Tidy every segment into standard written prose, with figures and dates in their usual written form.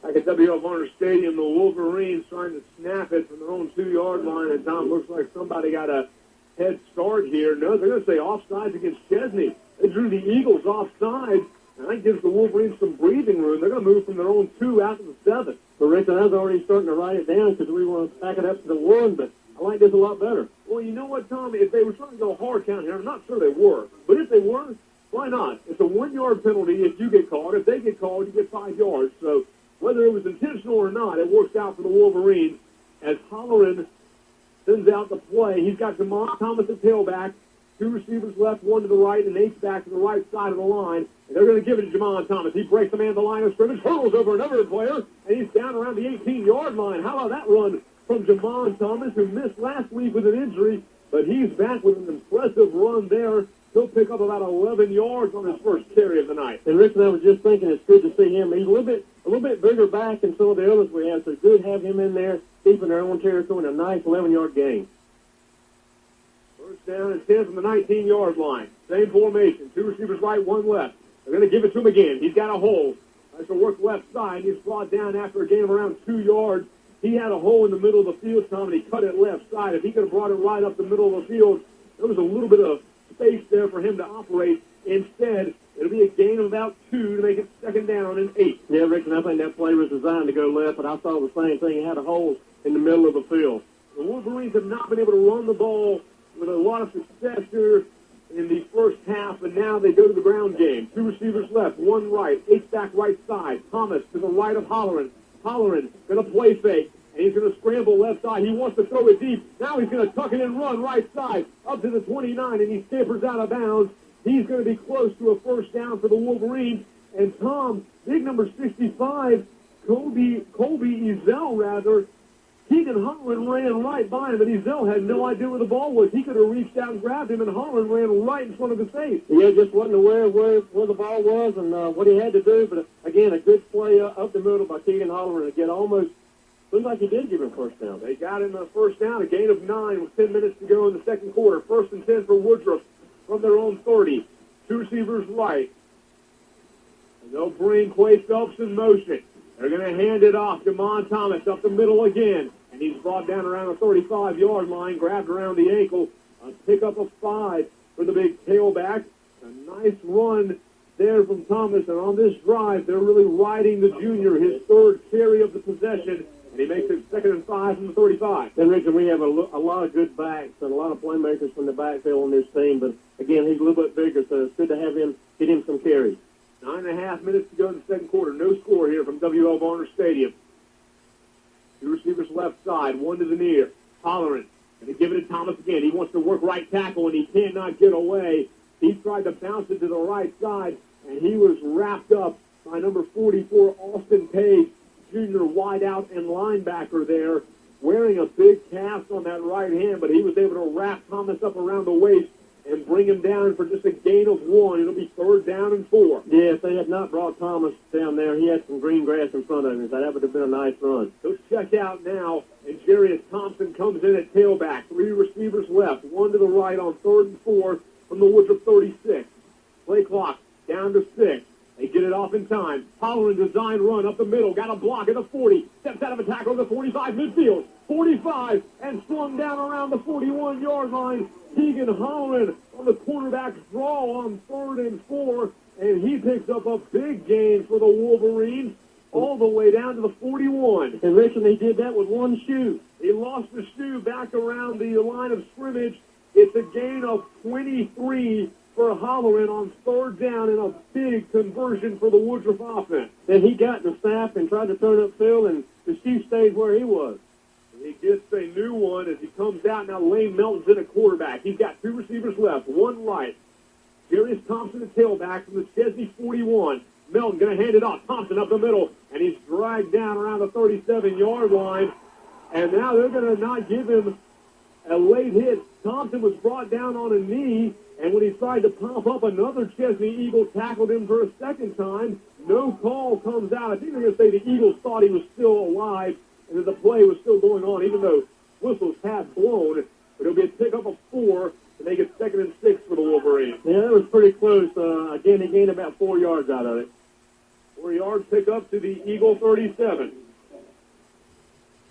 back at WQUL Varner Stadium, the Wolverines trying to snap it from their own 2-yard line, and Tom, looks like somebody got a head start here. No, they're going to say offsides against Chesnee. They drew the Eagles offside, and that gives the Wolverines some breathing room. They're going to move from their own 2 out to the 7. So, Rick, I was already starting to write it down because we want to back it up to the 1, but I like this a lot better. Well, you know what, Tom? If they were trying to go hard count here, I'm not sure they were. But if they were, why not? It's a 1-yard penalty if you get called. If they get called, you get 5 yards. So whether it was intentional or not, it works out for the Wolverines as Holleran sends out the play. He's got Jamon Thomas at tailback, 2 receivers left, 1 to the right, and H-back to the right side of the line. And they're going to give it to Jamon Thomas. He breaks the man at the line of scrimmage, hurdles over another player, and he's down around the 18-yard line. How about that run from Jamon Thomas, who missed last week with an injury, but he's back with an impressive run there. He'll pick up about 11 yards on his first carry of the night. And Rixon, I was just thinking it's good to see him. He's a little bit bigger back than some of the others we have, so it's good to have him in there, deep in their own territory, in a nice 11-yard gain. First down and 10 from the 19-yard line. Same formation. 2 receivers right, 1 left. They're going to give it to him again. He's got a hole. Tries to work left side. He's brought down after a gain of around 2 yards. He had a hole in the middle of the field, Tom, and he cut it left side. If he could have brought it right up the middle of the field, there was a little bit of space there for him to operate. Instead, it'll be a gain of about 2 to make it second down and 8. Yeah, Rick, I think that play was designed to go left, but I saw the same thing. He had a hole in the middle of the field. The Wolverines have not been able to run the ball with a lot of success here in the first half, and now they go to the ground game. 2 receivers left, 1 right, H-back right side. Thomas to the right of Holleran. Holleran going to play fake, and he's going to scramble left side. He wants to throw it deep. Now he's going to tuck it and run right side up to the 29, and he scampers out of bounds. He's going to be close to a first down for the Wolverines. And Tom, big number 65, Colby Ezell, Keegan Holleran ran right by him, and Ezell had no idea where the ball was. He could have reached out and grabbed him, and Holleran ran right in front of his face. Yeah, just wasn't aware of where the ball was and what he had to do. But, again, a good play up the middle by Keegan Holleran to get almost, looks like he did give him first down. They got him a first down, a gain of 9 with 10 minutes to go in the second quarter. First and 10 for Woodruff from their own 30. 2 receivers right. And they'll bring Quay Phelps in motion. They're going to hand it off to Jamon Thomas up the middle again. And he's brought down around the 35-yard line, grabbed around the ankle. A pickup of 5 for the big tailback. A nice run there from Thomas. And on this drive, they're really riding the junior, his 3rd carry of the possession. And he makes it 2nd and 5 from the 35. And, Richard, we have a lot of good backs and a lot of playmakers from the backfield on this team. But, again, he's a little bit bigger, so it's good to have him get him some carries. 9.5 minutes to go in the second quarter. No score here from WQUL Varner Stadium. 2 receivers left side, 1 to the near. Holleran going to give it to Thomas again. He wants to work right tackle, and he cannot get away. He tried to bounce it to the right side, and he was wrapped up by number 44, Austin Page, junior wideout and linebacker there, wearing a big cast on that right hand, but he was able to wrap Thomas up around the waist and bring him down for just a gain of 1. It'll be 3rd down and 4. Yeah, if they had not brought Thomas down there, he had some green grass in front of him, so that would have been a nice run. He'll check out now, and Jarius Thompson comes in at tailback. 3 receivers left, 1 to the right on 3rd and 4 from the Woodruff 36. Play clock down to 6. They get it off in time. Holleran design run up the middle. Got a block at the 40. Steps out of a tackle at the 45 midfield. 45 and slung down around the 41-yard line. Keegan Holleran on the quarterback's draw on 3rd and 4. And he picks up a big gain for the Wolverines all the way down to the 41. And Rixon, he did that with 1 shoe. He lost the shoe back around the line of scrimmage. It's a gain of 23 for Holleran on 3rd down and a big conversion for the Woodruff offense. And he got the snap and tried to throw it upfield, and the shoe stayed where he was. He gets a new one as he comes out. Now Lane Melton's in a quarterback. He's got 2 receivers left, 1 right. Jarius Thompson, the tailback from the Chesnee 41. Melton going to hand it off. Thompson up the middle, and he's dragged down around the 37-yard line. And now they're going to not give him a late hit. Thompson was brought down on a knee, and when he tried to pop up, another Chesnee Eagle tackled him for a second time. No call comes out. I think they're going to say the Eagles thought he was still alive and that the play was still going on, even though whistles have blown. But it'll be a pickup of 4 to make it 2nd and 6 for the Wolverines. Yeah, that was pretty close. Again, he gained about 4 yards out of it. 4 yards pick up to the Eagle 37.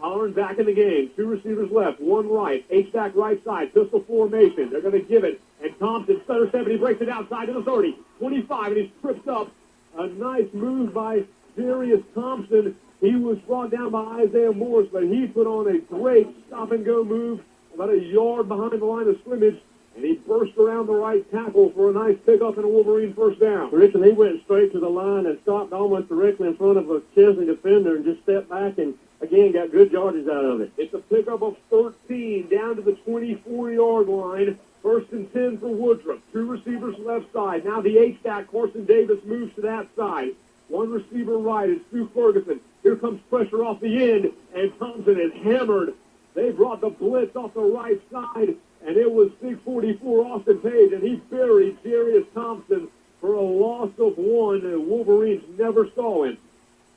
Holleran back in the game. 2 receivers left, 1 right. H-back right side, pistol formation. They're going to give it. And Thompson, stutter step, and he breaks it outside to the 30, 25, and he's tripped up. A nice move by Darius Thompson. He was brought down by Isaiah Morris, but he put on a great stop-and-go move about a yard behind the line of scrimmage, and he burst around the right tackle for a nice pickup and a Wolverine first down. Rixon, he went straight to the line and stopped almost directly in front of a Chesnee defender and just stepped back and, again, got good yardage out of it. It's a pickup of 13 down to the 24-yard line. 1st and 10 for Woodruff. 2 receivers left side. Now the H-back, Carson Davis, moves to that side. 1 receiver right is Stu Ferguson. Here comes pressure off the end, and Thompson is hammered. They brought the blitz off the right side, and it was Big 44 Austin Page, and he buried Darius Thompson for a loss of 1, and Wolverines never saw him.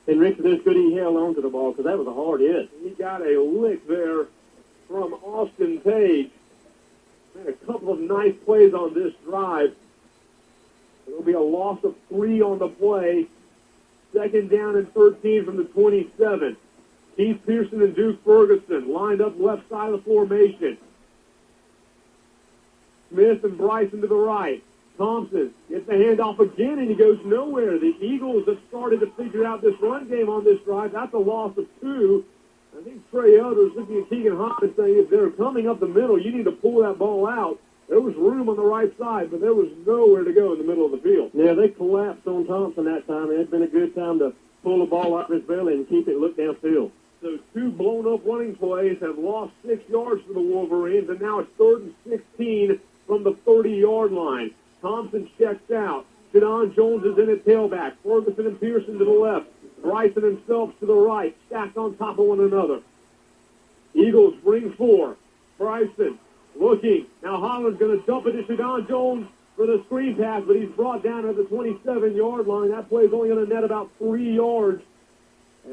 And Rixon, it's good he held on to the ball because that was a hard hit. He got a lick there from Austin Page. Made a couple of nice plays on this drive. There'll be a loss of 3 on the play. 2nd down and 13 from the 27. Keith Pearson and Duke Ferguson lined up left side of the formation. Smith and Bryson to the right. Thompson gets the handoff again, and he goes nowhere. The Eagles have started to figure out this run game on this drive. That's a loss of 2. I think Trey Elders looking at Keegan Hoffman saying, if they're coming up the middle, you need to pull that ball out. There was room on the right side, but there was nowhere to go in the middle of the field. Yeah, they collapsed on Thompson that time. It had been a good time to pull the ball out of his belly and keep it look downfield. So 2 blown-up running plays have lost 6 yards for the Wolverines, and now it's 3rd and 16 from the 30-yard line. Thompson checks out. Shadon Jones is in at tailback. Ferguson and Pearson to the left. Bryson and Phelps to the right, stacked on top of one another. Eagles bring 4. Bryson looking. Now Holland's going to dump it to Shadon Jones for the screen pass, but he's brought down at the 27-yard line. That play's only going to net about 3 yards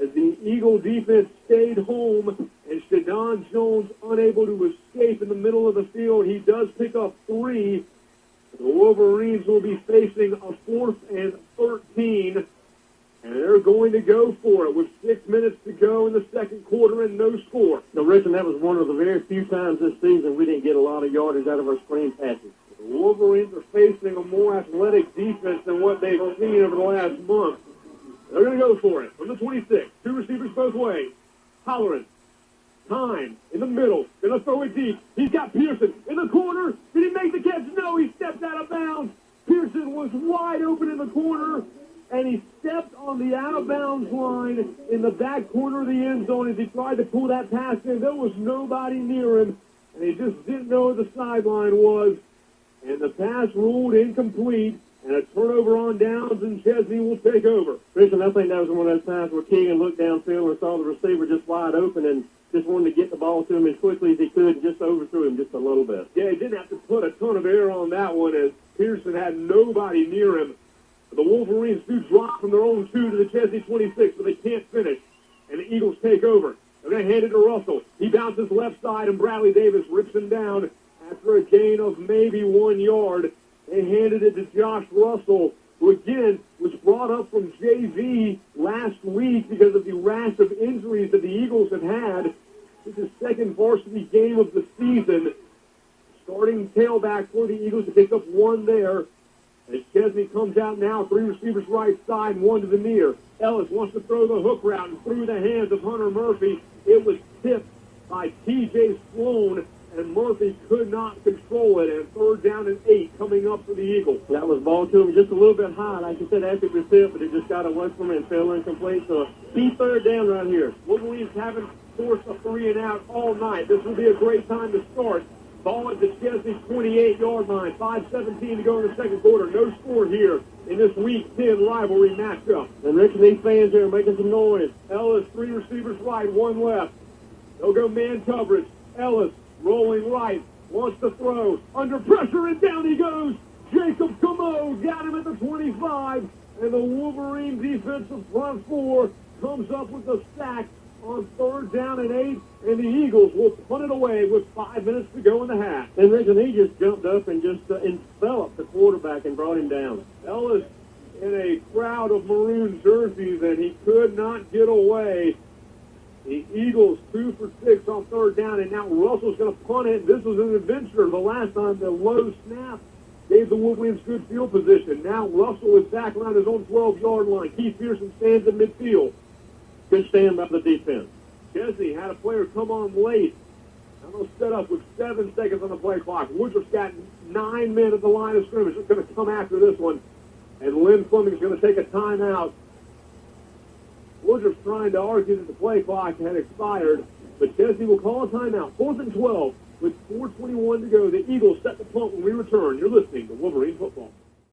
as the Eagle defense stayed home, and Shadon Jones unable to escape in the middle of the field. He does pick up 3. The Wolverines will be facing a 4th and 13. And they're going to go for it with 6 minutes to go in the second quarter and no score. Now, Rixon, that was one of the very few times this season we didn't get a lot of yardage out of our screen passes. The Wolverines are facing a more athletic defense than what they've seen over the last month. They're going to go for it from the 26. 2 receivers both ways. Holleran. Time in the middle. Going to throw it deep. He's got Pearson in the corner. Did he make the catch? No, he stepped out of bounds. Pearson was wide open in the corner, and he stepped on the out-of-bounds line in the back corner of the end zone as he tried to pull that pass in. There was nobody near him, and he just didn't know where the sideline was. And the pass ruled incomplete, and a turnover on downs, and Chesnee will take over. Rixon, I think that was one of those times where Keegan looked downfield and saw the receiver just wide open and just wanted to get the ball to him as quickly as he could and just overthrew him just a little bit. Yeah, he didn't have to put a ton of air on that one as Pearson had nobody near him. The Wolverines do drop from their own 2 to the Chesnee 26, but they can't finish. And the Eagles take over. They're going to hand it to Russell. He bounces left side, and Bradley Davis rips him down after a gain of maybe 1 yard. They handed it to Josh Russell, who again was brought up from JV last week because of the rash of injuries that the Eagles have had. This is second varsity game of the season. Starting tailback for the Eagles to pick up 1 there. As Chesnee comes out now, 3 receivers right side and 1 to the near. Ellis wants to throw the hook route and through the hands of Hunter Murphy. It was tipped by T.J. Sloan, and Murphy could not control it. And 3rd down and 8 coming up for the Eagles. That was ball to him just a little bit high. Like you said, after it was tipped, but it just got away from him and fell incomplete. So a key 3rd down right here. Wolverines haven't forced a 3 and out all night. This will be a great time to start. Ball at the Chesnee 28-yard line. 5:17 to go in the second quarter. No score here in this Week 10 rivalry matchup. And Rixon, these fans here are making some noise. Ellis, 3 receivers right, 1 left. They'll go man coverage. Ellis rolling right, wants to throw. Under pressure, and down he goes. Jacob Camo got him at the 25. And the Wolverine defensive front 4 comes up with the sack on 3rd down and 8, and the Eagles will punt it away with 5 minutes to go in the half. And Rixon, he just jumped up and just enveloped the quarterback and brought him down. Ellis in a crowd of maroon jerseys, and he could not get away. The Eagles 2 for 6 on third down, and now Russell's going to punt it. This was an adventure. The last time the low snap gave the Wolverines good field position. Now Russell is back around his own 12-yard line. Keith Pearson stands in midfield. Good stand by the defense. Chesnee had a player come on late. I'm going to set up with 7 seconds on the play clock. Woodruff's got 9 men at the line of scrimmage. It's going to come after this one. And Lynn Fleming's going to take a timeout. Woodruff's trying to argue that the play clock had expired, but Chesnee will call a timeout. 4th and 12 with 4:21 to go. The Eagles set the punt when we return. You're listening to Wolverine Football.